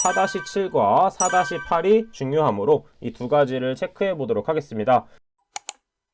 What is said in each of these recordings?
4-7과 4-8이 중요하므로 이 두 가지를 체크해 보도록 하겠습니다.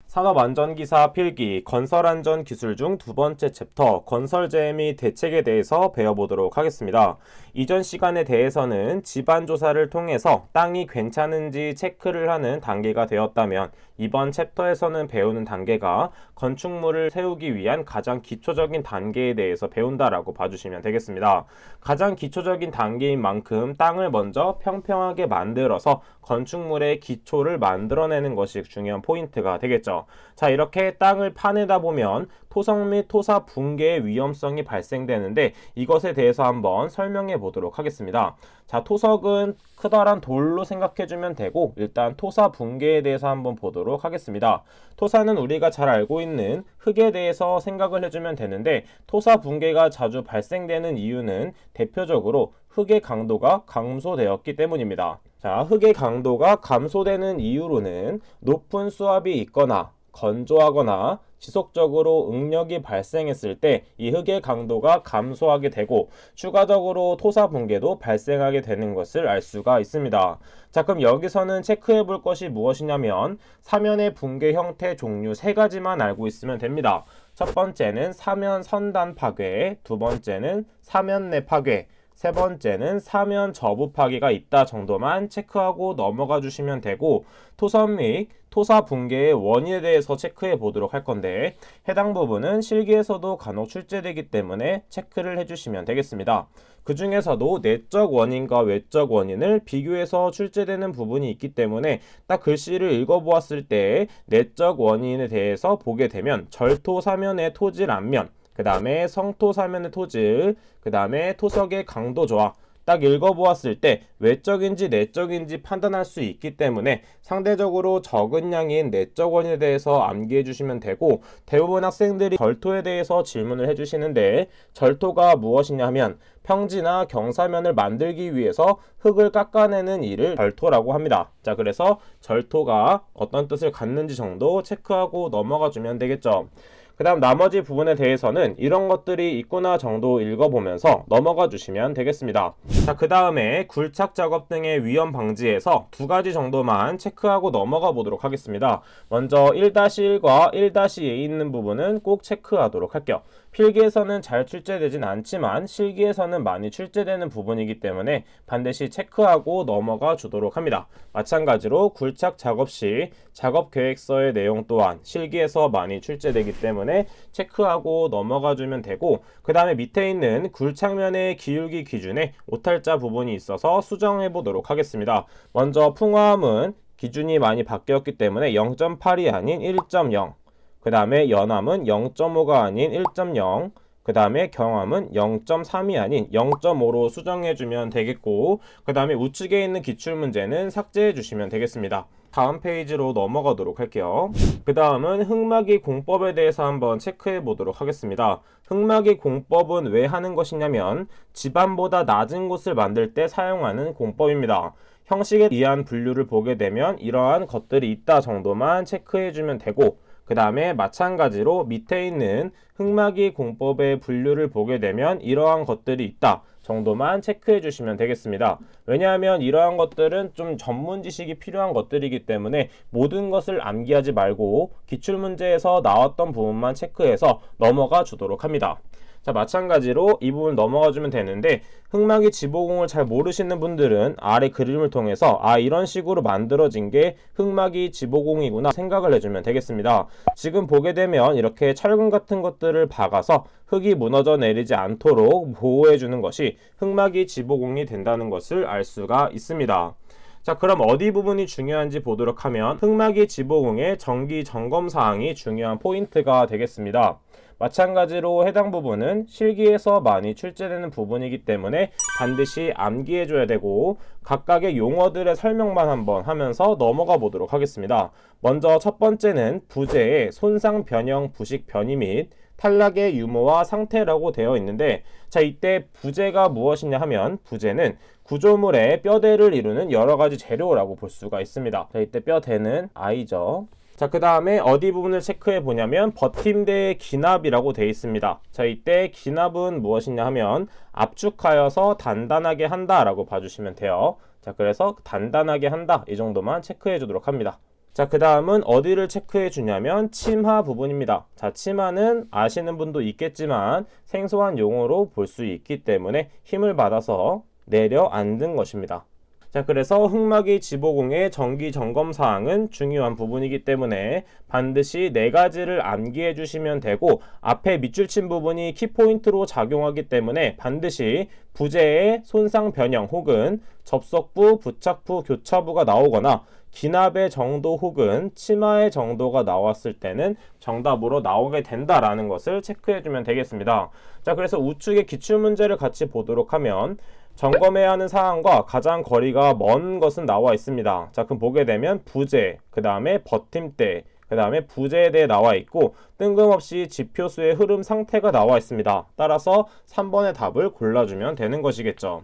산업안전기사 필기 건설안전기술 중 두 번째 챕터 건설재해 및 대책에 대해서 배워보도록 하겠습니다. 이전 시간에 대해서는 집안조사를 통해서 땅이 괜찮은지 체크를 하는 단계가 되었다면 이번 챕터에서는 배우는 단계가 건축물을 세우기 위한 가장 기초적인 단계에 대해서 배운다라고 봐주시면 되겠습니다. 가장 기초적인 단계인 만큼 땅을 먼저 평평하게 만들어서 건축물의 기초를 만들어내는 것이 중요한 포인트가 되겠죠. 자, 이렇게 땅을 파내다 보면 토성 및 토사 붕괴의 위험성이 발생되는데 이것에 대해서 한번 설명해 보도록 하겠습니다. 자, 토석은 커다란 돌로 생각해주면 되고 일단 토사 붕괴에 대해서 한번 보도록 하겠습니다. 토사는 우리가 잘 알고 있는 흙에 대해서 생각을 해주면 되는데 토사 붕괴가 자주 발생되는 이유는 대표적으로 흙의 강도가 감소되었기 때문입니다. 자, 흙의 강도가 감소되는 이유로는 높은 수압이 있거나 건조하거나 지속적으로 응력이 발생했을 때 이 흙의 강도가 감소하게 되고 추가적으로 토사 붕괴도 발생하게 되는 것을 알 수가 있습니다. 자, 그럼 여기서는 체크해 볼 것이 무엇이냐면 사면의 붕괴 형태 종류 세 가지만 알고 있으면 됩니다. 첫 번째는 사면 선단 파괴, 두 번째는 사면 내 파괴, 세 번째는 사면 저부 파괴가 있다 정도만 체크하고 넘어가 주시면 되고 토선 및 토사 붕괴의 원인에 대해서 체크해 보도록 할 건데 해당 부분은 실기에서도 간혹 출제되기 때문에 체크를 해주시면 되겠습니다. 그 중에서도 내적 원인과 외적 원인을 비교해서 출제되는 부분이 있기 때문에 딱 글씨를 읽어보았을 때 내적 원인에 대해서 보게 되면 절토 사면의 토질 안면, 그 다음에 성토 사면의 토질, 그 다음에 토석의 강도 조화 딱 읽어보았을 때 외적인지 내적인지 판단할 수 있기 때문에 상대적으로 적은 양인 내적 원인에 대해서 암기해 주시면 되고 대부분 학생들이 절토에 대해서 질문을 해주시는데 절토가 무엇이냐 하면 평지나 경사면을 만들기 위해서 흙을 깎아내는 일을 절토라고 합니다. 자, 그래서 절토가 어떤 뜻을 갖는지 정도 체크하고 넘어가 주면 되겠죠. 그 다음 나머지 부분에 대해서는 이런 것들이 있구나 정도 읽어보면서 넘어가 주시면 되겠습니다. 자, 그 다음에 굴착 작업 등의 위험 방지에서 두 가지 정도만 체크하고 넘어가 보도록 하겠습니다. 먼저 1-1과 1-2에 있는 부분은 꼭 체크하도록 할게요. 필기에서는 잘 출제되진 않지만 실기에서는 많이 출제되는 부분이기 때문에 반드시 체크하고 넘어가 주도록 합니다. 마찬가지로 굴착 작업 시 작업 계획서의 내용 또한 실기에서 많이 출제되기 때문에 체크하고 넘어가 주면 되고 그 다음에 밑에 있는 굴착면의 기울기 기준에 오탈자 부분이 있어서 수정해 보도록 하겠습니다. 먼저 풍화함은 기준이 많이 바뀌었기 때문에 0.8이 아닌 1.0, 그 다음에 연함은 0.5가 아닌 1.0, 그 다음에 경함은 0.3이 아닌 0.5로 수정해주면 되겠고 그 다음에 우측에 있는 기출문제는 삭제해 주시면 되겠습니다. 다음 페이지로 넘어가도록 할게요. 그 다음은 흙막이 공법에 대해서 한번 체크해 보도록 하겠습니다. 흙막이 공법은 왜 하는 것이냐면 집안보다 낮은 곳을 만들 때 사용하는 공법입니다. 형식에 의한 분류를 보게 되면 이러한 것들이 있다 정도만 체크해 주면 되고 그 다음에 마찬가지로 밑에 있는 흙막이 공법의 분류를 보게 되면 이러한 것들이 있다 정도만 체크해 주시면 되겠습니다. 왜냐하면 이러한 것들은 좀 전문 지식이 필요한 것들이기 때문에 모든 것을 암기하지 말고 기출문제에서 나왔던 부분만 체크해서 넘어가 주도록 합니다. 자, 마찬가지로 이 부분 넘어가 주면 되는데 흙막이 지보공을 잘 모르시는 분들은 아래 그림을 통해서 이런 식으로 만들어진 게 흙막이 지보공이구나 생각을 해주면 되겠습니다. 지금 보게 되면 이렇게 철근 같은 것들을 박아서 흙이 무너져 내리지 않도록 보호해 주는 것이 흙막이 지보공이 된다는 것을 알 수가 있습니다. 자, 그럼 어디 부분이 중요한지 보도록 하면 흙막이 지보공의 정기 점검 사항이 중요한 포인트가 되겠습니다. 마찬가지로 해당 부분은 실기에서 많이 출제되는 부분이기 때문에 반드시 암기해 줘야 되고 각각의 용어들의 설명만 한번 하면서 넘어가 보도록 하겠습니다. 먼저 첫 번째는 부재의 손상 변형 부식 변이 및 탈락의 유무와 상태라고 되어 있는데 자, 이때 부재가 무엇이냐 하면 부재는 구조물의 뼈대를 이루는 여러 가지 재료라고 볼 수가 있습니다. 자, 이때 뼈대는 I죠. 자, 그 다음에 어디 부분을 체크해 보냐면 버팀대의 기납이라고 되어 있습니다. 자, 이때 기납은 무엇이냐 하면 압축하여서 단단하게 한다 라고 봐주시면 돼요. 자, 그래서 단단하게 한다 이 정도만 체크해 주도록 합니다. 자, 그 다음은 어디를 체크해 주냐면 치마 부분입니다. 자, 치마는 아시는 분도 있겠지만 생소한 용어로 볼 수 있기 때문에 힘을 받아서 내려앉은 것입니다. 자, 그래서 흑막이 지보공의 정기 점검 사항은 중요한 부분이기 때문에 반드시 4가지를 암기해 주시면 되고, 앞에 밑줄 친 부분이 키포인트로 작용하기 때문에 반드시 부재의 손상 변형 혹은 접속부, 부착부, 교차부가 나오거나 기납의 정도 혹은 치마의 정도가 나왔을 때는 정답으로 나오게 된다라는 것을 체크해 주면 되겠습니다. 자, 그래서 우측의 기출문제를 같이 보도록 하면 점검해야 하는 사항과 가장 거리가 먼 것은 나와 있습니다. 자, 그럼 보게 되면 부재, 그 다음에 버팀대, 그 다음에 부재에 대해 나와 있고 뜬금없이 지표수의 흐름 상태가 나와 있습니다. 따라서 3번의 답을 골라주면 되는 것이겠죠.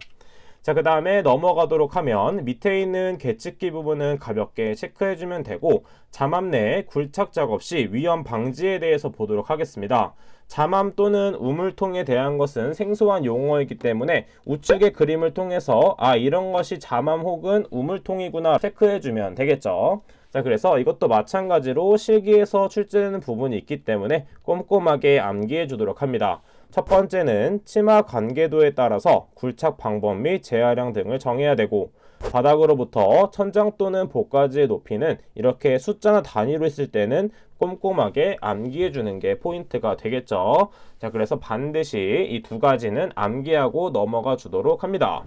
자, 그 다음에 넘어가도록 하면 밑에 있는 계측기 부분은 가볍게 체크해주면 되고, 잠암 내 굴착 작업 시 위험 방지에 대해서 보도록 하겠습니다. 잠암 또는 우물통에 대한 것은 생소한 용어이기 때문에 우측의 그림을 통해서 이런 것이 잠암 혹은 우물통이구나 체크해주면 되겠죠. 자, 그래서 이것도 마찬가지로 실기에서 출제되는 부분이 있기 때문에 꼼꼼하게 암기해 주도록 합니다. 첫 번째는 치마 관계도에 따라서 굴착 방법 및 재활용 등을 정해야 되고, 바닥으로부터 천장 또는 복가지의 높이는 이렇게 숫자나 단위로 있을 때는 꼼꼼하게 암기해 주는 게 포인트가 되겠죠. 자, 그래서 반드시 이 2가지는 암기하고 넘어가 주도록 합니다.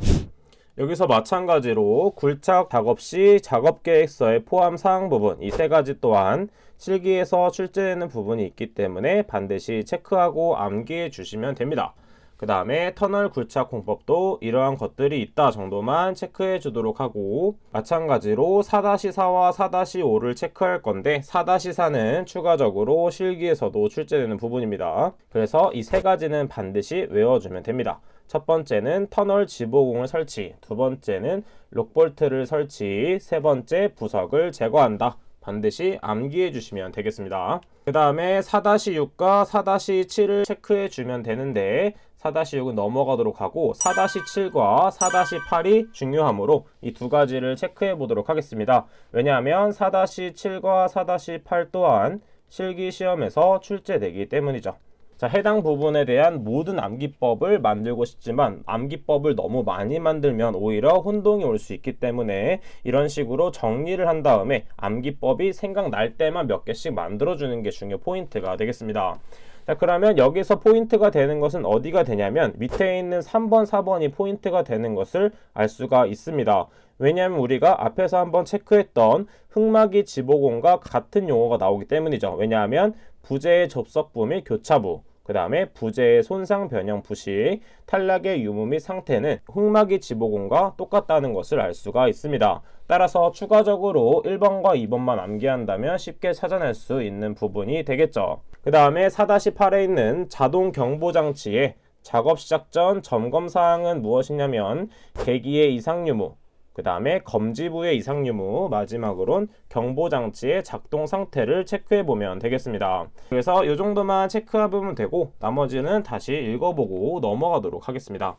여기서 마찬가지로 굴착 작업 시 작업계획서의 포함 사항 부분, 이 3가지 또한 실기에서 출제되는 부분이 있기 때문에 반드시 체크하고 암기해 주시면 됩니다. 그 다음에 터널 굴착 공법도 이러한 것들이 있다 정도만 체크해 주도록 하고, 마찬가지로 4-4와 4-5를 체크할 건데 4-4는 추가적으로 실기에서도 출제되는 부분입니다. 그래서 이 3가지는 반드시 외워주면 됩니다. 첫 번째는 터널 지보공을 설치, 두 번째는 록볼트를 설치, 세 번째 부석을 제거한다. 반드시 암기해 주시면 되겠습니다. 그 다음에 4-6과 4-7을 체크해 주면 되는데 4-6은 넘어가도록 하고 4-7과 4-8이 중요하므로 이 2가지를 체크해 보도록 하겠습니다. 왜냐하면 4-7과 4-8 또한 실기 시험에서 출제되기 때문이죠. 자, 해당 부분에 대한 모든 암기법을 만들고 싶지만 암기법을 너무 많이 만들면 오히려 혼동이 올 수 있기 때문에 이런 식으로 정리를 한 다음에 암기법이 생각날 때만 몇 개씩 만들어주는 게 중요 포인트가 되겠습니다. 자, 그러면 여기서 포인트가 되는 것은 어디가 되냐면 밑에 있는 3번, 4번이 포인트가 되는 것을 알 수가 있습니다. 왜냐하면 우리가 앞에서 한번 체크했던 흑막이 지보공과 같은 용어가 나오기 때문이죠. 왜냐하면 부재의 접속부 및 교차부, 그 다음에 부재의 손상 변형 부식, 탈락의 유무 및 상태는 흑막이 지보공과 똑같다는 것을 알 수가 있습니다. 따라서 추가적으로 1번과 2번만 암기한다면 쉽게 찾아낼 수 있는 부분이 되겠죠. 그 다음에 4-8에 있는 자동 경보 장치의 작업 시작 전 점검 사항은 무엇이냐면 계기의 이상 유무, 그 다음에 검지부의 이상 유무, 마지막으론 경보장치의 작동 상태를 체크해 보면 되겠습니다. 그래서 이 정도만 체크해보면 되고 나머지는 다시 읽어보고 넘어가도록 하겠습니다.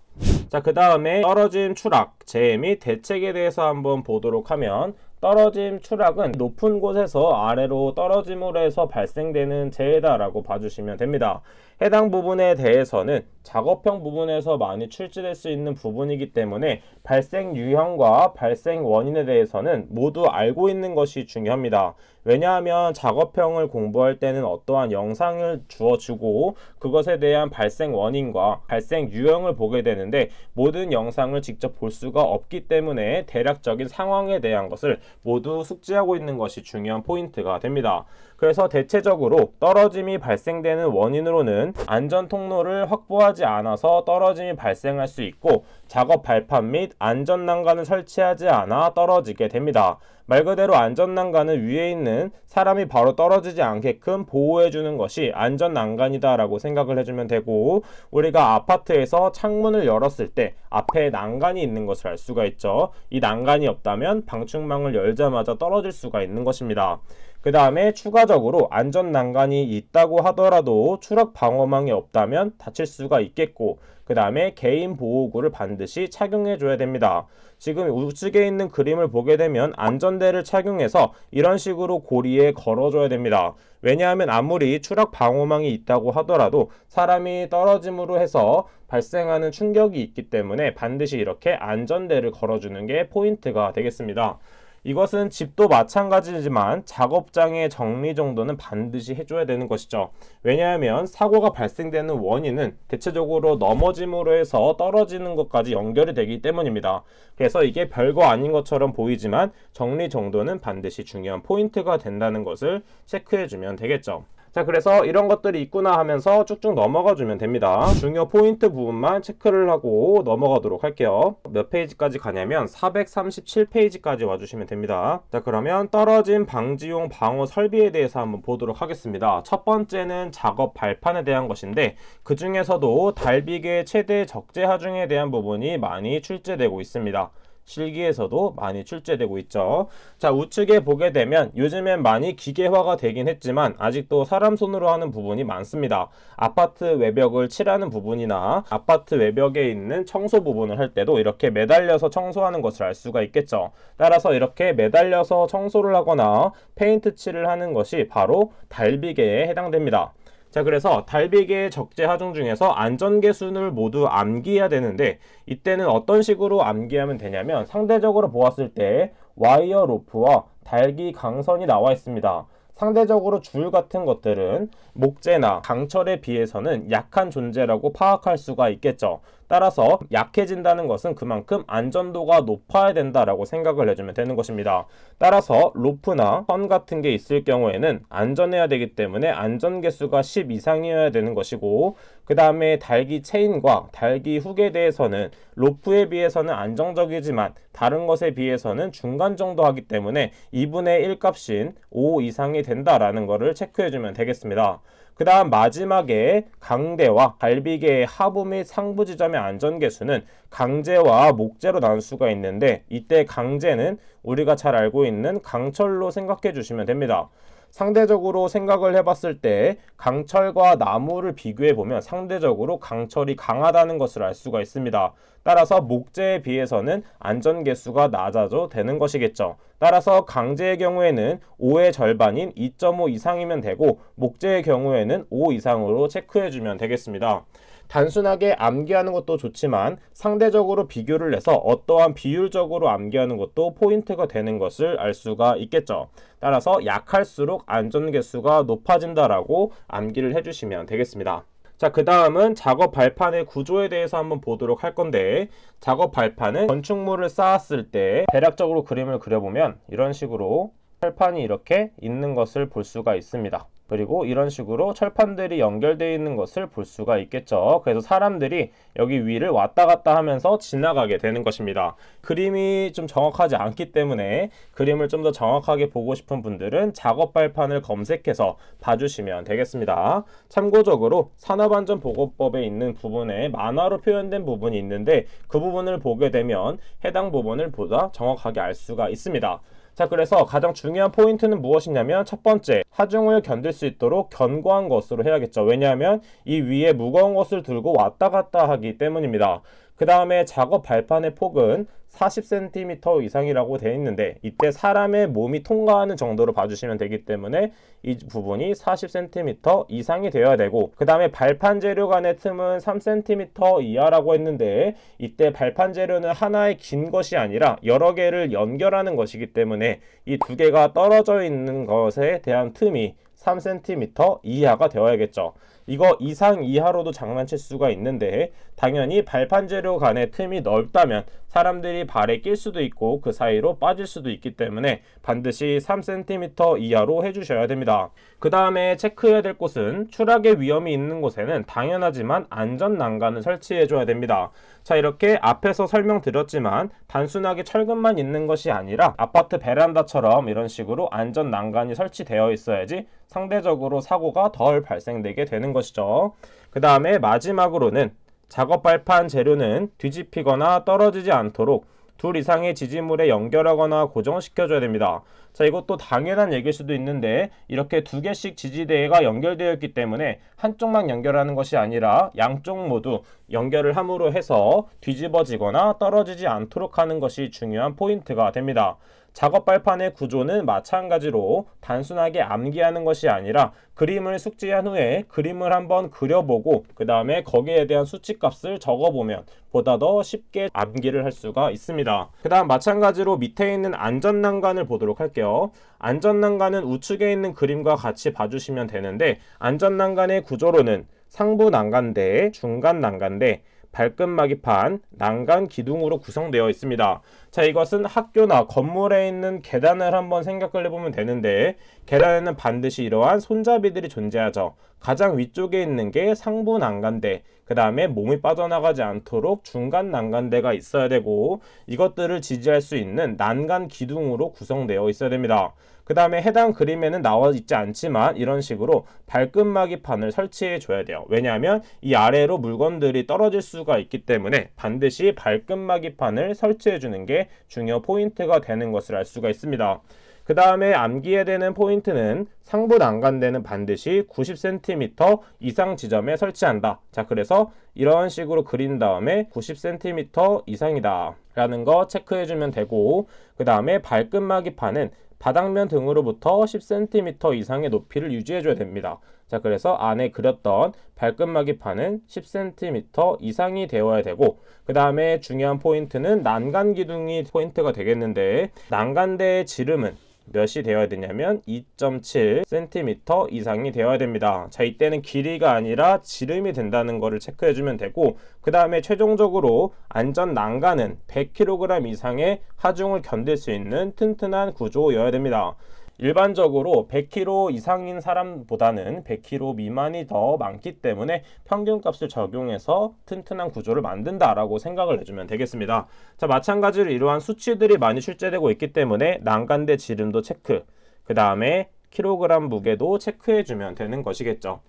자, 그 다음에 떨어짐 추락, 재해 및 대책에 대해서 한번 보도록 하면, 떨어짐 추락은 높은 곳에서 아래로 떨어짐으로 해서 발생되는 재해다라고 봐주시면 됩니다. 해당 부분에 대해서는 작업형 부분에서 많이 출제될 수 있는 부분이기 때문에 발생 유형과 발생 원인에 대해서는 모두 알고 있는 것이 중요합니다. 왜냐하면 작업형을 공부할 때는 어떠한 영상을 주어주고 그것에 대한 발생 원인과 발생 유형을 보게 되는데 모든 영상을 직접 볼 수가 없기 때문에 대략적인 상황에 대한 것을 모두 숙지하고 있는 것이 중요한 포인트가 됩니다. 그래서 대체적으로 떨어짐이 발생되는 원인으로는 안전 통로를 확보하지 않아서 떨어짐이 발생할 수 있고 작업 발판 및 안전 난간을 설치하지 않아 떨어지게 됩니다. 말 그대로 안전 난간은 위에 있는 사람이 바로 떨어지지 않게끔 보호해주는 것이 안전 난간이다 라고 생각을 해주면 되고, 우리가 아파트에서 창문을 열었을 때 앞에 난간이 있는 것을 알 수가 있죠. 이 난간이 없다면 방충망을 열자마자 떨어질 수가 있는 것입니다. 그 다음에 추가적으로 안전 난간이 있다고 하더라도 추락 방어망이 없다면 다칠 수가 있겠고, 그 다음에 개인 보호구를 반드시 착용해 줘야 됩니다. 지금 우측에 있는 그림을 보게 되면 안전대를 착용해서 이런 식으로 고리에 걸어줘야 됩니다. 왜냐하면 아무리 추락 방어망이 있다고 하더라도 사람이 떨어짐으로 해서 발생하는 충격이 있기 때문에 반드시 이렇게 안전대를 걸어주는 게 포인트가 되겠습니다. 이것은 집도 마찬가지지만 작업장의 정리 정도는 반드시 해줘야 되는 것이죠. 왜냐하면 사고가 발생되는 원인은 대체적으로 넘어짐으로 해서 떨어지는 것까지 연결이 되기 때문입니다. 그래서 이게 별거 아닌 것처럼 보이지만 정리 정도는 반드시 중요한 포인트가 된다는 것을 체크해주면 되겠죠. 자, 그래서 이런 것들이 있구나 하면서 쭉쭉 넘어가 주면 됩니다. 중요 포인트 부분만 체크를 하고 넘어가도록 할게요. 몇 페이지까지 가냐면 437페이지까지 와주시면 됩니다. 자, 그러면 떨어짐 방지용 방어 설비에 대해서 한번 보도록 하겠습니다. 첫 번째는 작업 발판에 대한 것인데, 그 중에서도 달비계 최대 적재 하중에 대한 부분이 많이 출제되고 있습니다. 실기에서도 많이 출제되고 있죠. 자, 우측에 보게 되면 요즘엔 많이 기계화가 되긴 했지만 아직도 사람 손으로 하는 부분이 많습니다. 아파트 외벽을 칠하는 부분이나 아파트 외벽에 있는 청소 부분을 할 때도 이렇게 매달려서 청소하는 것을 알 수가 있겠죠. 따라서 이렇게 매달려서 청소를 하거나 페인트 칠을 하는 것이 바로 달비계에 해당됩니다. 자, 그래서 달비계 적재 하중 중에서 안전계순을 모두 암기해야 되는데, 이때는 어떤 식으로 암기하면 되냐면 상대적으로 보았을 때 와이어 로프와 달기 강선이 나와 있습니다. 상대적으로 줄 같은 것들은 목재나 강철에 비해서는 약한 존재라고 파악할 수가 있겠죠. 따라서 약해진다는 것은 그만큼 안전도가 높아야 된다라고 생각을 해주면 되는 것입니다. 따라서 로프나 선 같은 게 있을 경우에는 안전해야 되기 때문에 안전계수가 10 이상이어야 되는 것이고, 그 다음에 달기 체인과 달기 훅에 대해서는 로프에 비해서는 안정적이지만 다른 것에 비해서는 중간 정도 하기 때문에 2분의 1 값인 5 이상이 된다라는 것을 체크해주면 되겠습니다. 그 다음 마지막에 강대와 달비계의 하부 및 상부 지점의 안전계수는 강재와 목재로 나눌 수가 있는데, 이때 강재는 우리가 잘 알고 있는 강철로 생각해 주시면 됩니다. 상대적으로 생각을 해봤을 때 강철과 나무를 비교해 보면 상대적으로 강철이 강하다는 것을 알 수가 있습니다. 따라서 목재에 비해서는 안전계수가 낮아져 되는 것이겠죠. 따라서 강재의 경우에는 5의 절반인 2.5 이상이면 되고, 목재의 경우에는 5 이상으로 체크해주면 되겠습니다. 단순하게 암기하는 것도 좋지만 상대적으로 비교를 해서 어떠한 비율적으로 암기하는 것도 포인트가 되는 것을 알 수가 있겠죠. 따라서 약할수록 안전계수가 높아진다라고 암기를 해주시면 되겠습니다. 자, 그 다음은 작업 발판의 구조에 대해서 한번 보도록 할 건데, 작업 발판은 건축물을 쌓았을 때 대략적으로 그림을 그려보면 이런 식으로 철판이 이렇게 있는 것을 볼 수가 있습니다. 그리고 이런 식으로 철판들이 연결되어 있는 것을 볼 수가 있겠죠. 그래서 사람들이 여기 위를 왔다 갔다 하면서 지나가게 되는 것입니다. 그림이 좀 정확하지 않기 때문에 그림을 좀 더 정확하게 보고 싶은 분들은 작업 발판을 검색해서 봐주시면 되겠습니다. 참고적으로 산업안전보건법에 있는 부분에 만화로 표현된 부분이 있는데, 그 부분을 보게 되면 해당 부분을 보다 정확하게 알 수가 있습니다. 자, 그래서 가장 중요한 포인트는 무엇이냐면, 첫 번째, 하중을 견딜 수 있도록 견고한 것으로 해야겠죠. 왜냐하면 이 위에 무거운 것을 들고 왔다 갔다 하기 때문입니다. 그 다음에 작업 발판의 폭은 40cm 이상이라고 되어 있는데, 이때 사람의 몸이 통과하는 정도로 봐주시면 되기 때문에 이 부분이 40cm 이상이 되어야 되고, 그 다음에 발판 재료 간의 틈은 3cm 이하라고 했는데, 이때 발판 재료는 하나의 긴 것이 아니라 여러 개를 연결하는 것이기 때문에 이 두 개가 떨어져 있는 것에 대한 틈이 3cm 이하가 되어야겠죠. 이거 이상 이하로도 장난칠 수가 있는데, 당연히 발판 재료 간의 틈이 넓다면 사람들이 발에 낄 수도 있고 그 사이로 빠질 수도 있기 때문에 반드시 3cm 이하로 해주셔야 됩니다. 그 다음에 체크해야 될 곳은 추락의 위험이 있는 곳에는 당연하지만 안전 난간을 설치해 줘야 됩니다. 자, 이렇게 앞에서 설명드렸지만 단순하게 철근만 있는 것이 아니라 아파트 베란다처럼 이런 식으로 안전 난간이 설치되어 있어야지 상대적으로 사고가 덜 발생되게 되는 것이죠. 그 다음에 마지막으로는 작업 발판 재료는 뒤집히거나 떨어지지 않도록 둘 이상의 지지물에 연결하거나 고정시켜줘야 됩니다. 자, 이것도 당연한 얘기일 수도 있는데 이렇게 두 개씩 지지대가 연결되어 있기 때문에 한쪽만 연결하는 것이 아니라 양쪽 모두 연결을 함으로 해서 뒤집어지거나 떨어지지 않도록 하는 것이 중요한 포인트가 됩니다. 작업 발판의 구조는 마찬가지로 단순하게 암기하는 것이 아니라 그림을 숙지한 후에 그림을 한번 그려보고 그 다음에 거기에 대한 수치값을 적어보면 보다 더 쉽게 암기를 할 수가 있습니다. 그 다음 마찬가지로 밑에 있는 안전난간을 보도록 할게요. 안전난간은 우측에 있는 그림과 같이 봐주시면 되는데 안전난간의 구조로는 상부 난간대, 중간 난간대, 발끝 마기판, 난간 기둥으로 구성되어 있습니다. 자, 이것은 학교나 건물에 있는 계단을 한번 생각을 해보면 되는데 계단에는 반드시 이러한 손잡이들이 존재하죠. 가장 위쪽에 있는 게 상부 난간대, 그 다음에 몸이 빠져나가지 않도록 중간 난간대가 있어야 되고 이것들을 지지할 수 있는 난간 기둥으로 구성되어 있어야 됩니다. 그 다음에 해당 그림에는 나와 있지 않지만 이런 식으로 발끝마기판을 설치해 줘야 돼요. 왜냐하면 이 아래로 물건들이 떨어질 수가 있기 때문에 반드시 발끝마기판을 설치해 주는 게 중요 포인트가 되는 것을 알 수가 있습니다. 그 다음에 암기해야 되는 포인트는 상부 난간대는 반드시 90cm 이상 지점에 설치한다. 자, 그래서 이런 식으로 그린 다음에 90cm 이상이다 라는 거 체크해주면 되고 그 다음에 발끝마기판은 바닥면 등으로부터 10cm 이상의 높이를 유지해줘야 됩니다. 자, 그래서 안에 그렸던 발끝마기판은 10cm 이상이 되어야 되고 그 다음에 중요한 포인트는 난간 기둥이 포인트가 되겠는데 난간대의 지름은 몇이 되어야 되냐면 2.7cm 이상이 되어야 됩니다. 자, 이때는 길이가 아니라 지름이 된다는 것을 체크해주면 되고 그 다음에 최종적으로 안전 난간은 100kg 이상의 하중을 견딜 수 있는 튼튼한 구조여야 됩니다. 일반적으로 100kg 이상인 사람보다는 100kg 미만이 더 많기 때문에 평균값을 적용해서 튼튼한 구조를 만든다라고 생각을 해주면 되겠습니다. 자, 마찬가지로 이러한 수치들이 많이 출제되고 있기 때문에 난간대 지름도 체크, 그 다음에 킬로그램 무게도 체크해주면 되는 것이겠죠.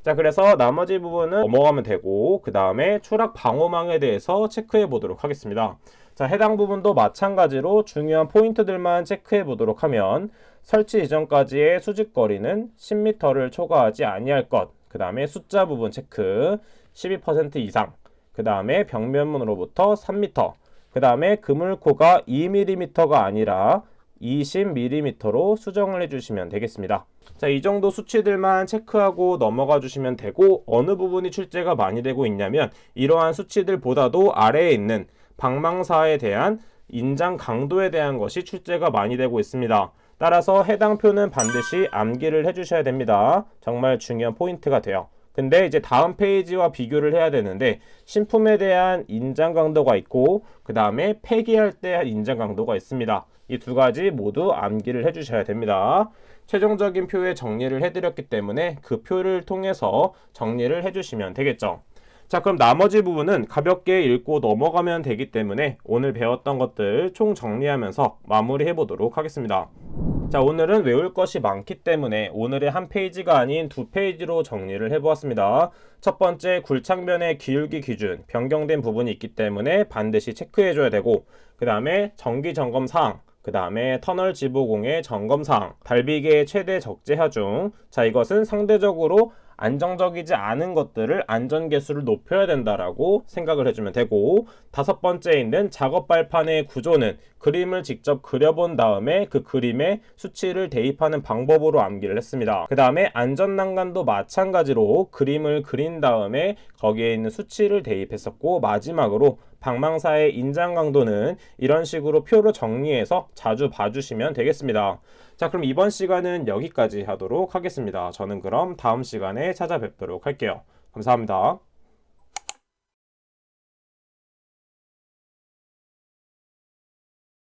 자, 그래서 나머지 부분은 넘어가면 되고 그 다음에 추락 방호망에 대해서 체크해 보도록 하겠습니다. 자, 해당 부분도 마찬가지로 중요한 포인트들만 체크해 보도록 하면 설치 이전까지의 수직거리는 10m를 초과하지 아니할 것, 그 다음에 숫자 부분 체크 12% 이상, 그 다음에 벽면으로부터 3m, 그 다음에 그물코가 2mm가 아니라 20mm로 수정을 해주시면 되겠습니다. 자, 이 정도 수치들만 체크하고 넘어가 주시면 되고 어느 부분이 출제가 많이 되고 있냐면 이러한 수치들보다도 아래에 있는 방망사에 대한 인장 강도에 대한 것이 출제가 많이 되고 있습니다. 따라서 해당 표는 반드시 암기를 해주셔야 됩니다. 정말 중요한 포인트가 돼요. 근데 이제 다음 페이지와 비교를 해야 되는데 신품에 대한 인장 강도가 있고 그 다음에 폐기할 때 인장 강도가 있습니다. 이 두 가지 모두 암기를 해주셔야 됩니다. 최종적인 표에 정리를 해드렸기 때문에 그 표를 통해서 정리를 해주시면 되겠죠. 자, 그럼 나머지 부분은 가볍게 읽고 넘어가면 되기 때문에 오늘 배웠던 것들 총 정리하면서 마무리해 보도록 하겠습니다. 자, 오늘은 외울 것이 많기 때문에 오늘의 한 페이지가 아닌 두 페이지로 정리를 해보았습니다. 첫 번째, 굴착면의 기울기 기준 변경된 부분이 있기 때문에 반드시 체크해줘야 되고 그 다음에 정기 점검 사항, 그 다음에 터널 지보공의 점검사항, 달비계의 최대 적재 하중. 자, 이것은 상대적으로 안정적이지 않은 것들을 안전계수를 높여야 된다라고 생각을 해주면 되고 다섯 번째에 있는 작업 발판의 구조는 그림을 직접 그려본 다음에 그 그림에 수치를 대입하는 방법으로 암기를 했습니다. 그 다음에 안전난간도 마찬가지로 그림을 그린 다음에 거기에 있는 수치를 대입했었고 마지막으로 방망사의 인장 강도는 이런 식으로 표로 정리해서 자주 봐주시면 되겠습니다. 자, 그럼 이번 시간은 여기까지 하도록 하겠습니다. 저는 그럼 다음 시간에 찾아뵙도록 할게요. 감사합니다.